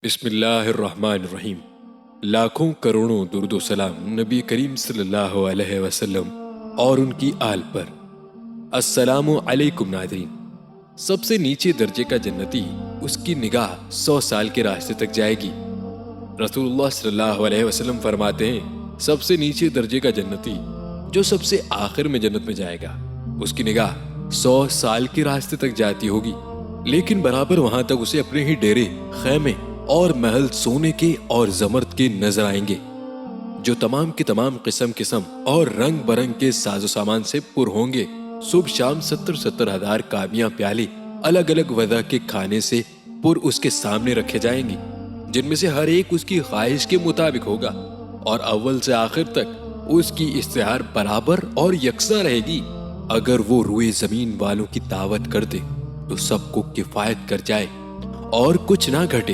بسم اللہ الرحمن الرحیم۔ لاکھوں کروڑوں درود و سلام نبی کریم صلی اللہ علیہ وسلم اور ان کی آل پر۔ السلام علیکم ناظرین۔ سب سے نیچے درجے کا جنتی اس کی نگاہ 100 سال کے راستے تک جائے گی۔ رسول اللہ صلی اللہ علیہ وسلم فرماتے ہیں سب سے نیچے درجے کا جنتی جو سب سے آخر میں جنت میں جائے گا اس کی نگاہ 100 سال کے راستے تک جاتی ہوگی، لیکن برابر وہاں تک اسے اپنے ہی ڈیرے، خیمے اور محل سونے کے اور زمرد کے نظر آئیں گے جو تمام کے تمام قسم اور رنگ برنگ کے ساز و سامان سے پر ہوں گے۔ صبح شام 70 ہزار کامیاں پیالے الگ الگ وضع کے کھانے سے پر اس کے سامنے رکھے جائیں گے، جن میں سے ہر ایک اس کی خواہش کے مطابق ہوگا، اور اول سے آخر تک اس کی اشتہار برابر اور یکساں رہے گی۔ اگر وہ روئے زمین والوں کی دعوت کر دے تو سب کو کفایت کر جائے اور کچھ نہ گھٹے۔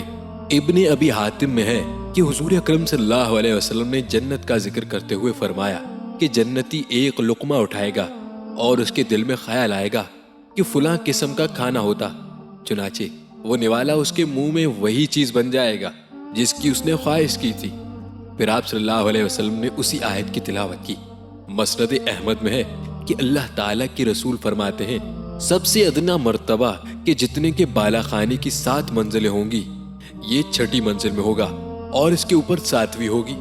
ابن ابی حاتم میں ہے کہ حضور اکرم صلی اللہ علیہ وسلم نے جنت کا ذکر کرتے ہوئے فرمایا کہ جنتی ایک لقمہ اٹھائے گا اور اس کے دل میں خیال آئے گا کہ فلاں قسم کا کھانا ہوتا، چنانچہ وہ نوالا اس کے منہ میں وہی چیز بن جائے گا جس کی اس نے خواہش کی تھی۔ پھر آپ صلی اللہ علیہ وسلم نے اسی آیت کی تلاوت کی۔ مسند احمد میں ہے کہ اللہ تعالیٰ کے رسول فرماتے ہیں سب سے ادنا مرتبہ کہ جتنے کے بالا خانے کی 7 منزلیں ہوں گی یہ 6ٹی منزل میں ہوگا، اور اس کے اوپر 7ویں ہوگی۔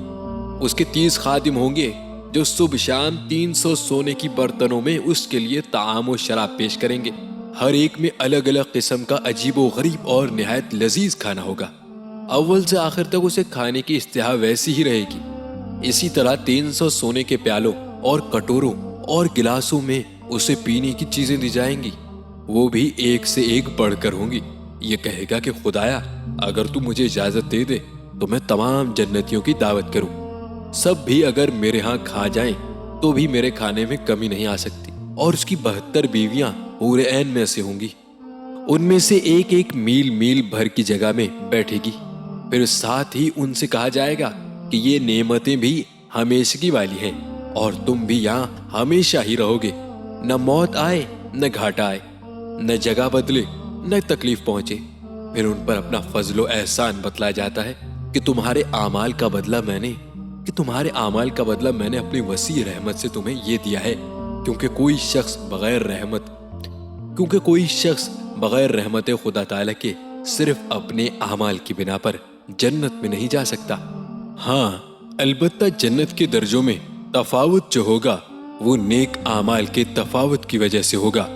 اس کے 30 خادم ہوں گے جو صبح شام 300 سونے کی برتنوں میں اس کے لیے طعام و شراب پیش کریں گے، ہر ایک میں الگ الگ قسم کا عجیب و غریب اور نہایت لذیذ کھانا ہوگا۔ اول سے آخر تک اسے کھانے کی اشتہا ویسی ہی رہے گی۔ اسی طرح 300 سونے کے پیالوں اور کٹوروں اور گلاسوں میں اسے پینے کی چیزیں دی جائیں گی، وہ بھی ایک سے ایک بڑھ کر ہوں گی۔ یہ کہے گا کہ خدایا اگر تو مجھے اجازت دے دے تو میں تمام جنتیوں کی دعوت کروں، سب بھی اگر میرے ہاں کھا جائیں تو بھی میرے کھانے میں کمی نہیں آ سکتی۔ اور اس کی 72 بیویاں حور عین میں سے ہوں گی، ان میں سے ایک ایک میل میل بھر کی جگہ میں بیٹھے گی۔ پھر ساتھ ہی ان سے کہا جائے گا کہ یہ نعمتیں بھی ہمیشگی والی ہیں اور تم بھی یہاں ہمیشہ ہی رہو گے، نہ موت آئے نہ گھاٹا آئے، نہ جگہ بدلے نہ تکلیف پہنچے۔ پھر ان پر اپنا فضل و احسان بتلایا جاتا ہے کہ تمہارے اعمال کا بدلہ میں نے اپنی وسیع رحمت سے تمہیں یہ دیا ہے، کیونکہ کوئی شخص بغیر رحمت خدا تعالیٰ کے صرف اپنے اعمال کی بنا پر جنت میں نہیں جا سکتا۔ ہاں البتہ جنت کے درجوں میں تفاوت جو ہوگا وہ نیک اعمال کے تفاوت کی وجہ سے ہوگا۔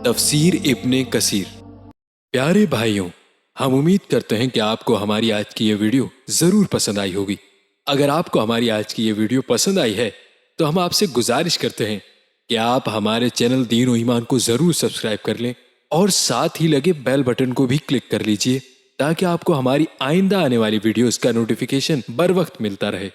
تفسیر ابن کثیر۔ پیارے بھائیوں، ہم امید کرتے ہیں کہ آپ کو ہماری آج کی یہ ویڈیو ضرور پسند آئی ہوگی۔ اگر آپ کو ہماری آج کی یہ ویڈیو پسند آئی ہے تو ہم آپ سے گزارش کرتے ہیں کہ آپ ہمارے چینل دین و ایمان کو ضرور سبسکرائب کر لیں اور ساتھ ہی لگے بیل بٹن کو بھی کلک کر لیجئے تاکہ آپ کو ہماری آئندہ آنے والی ویڈیوز کا نوٹیفیکیشن بر وقت ملتا رہے۔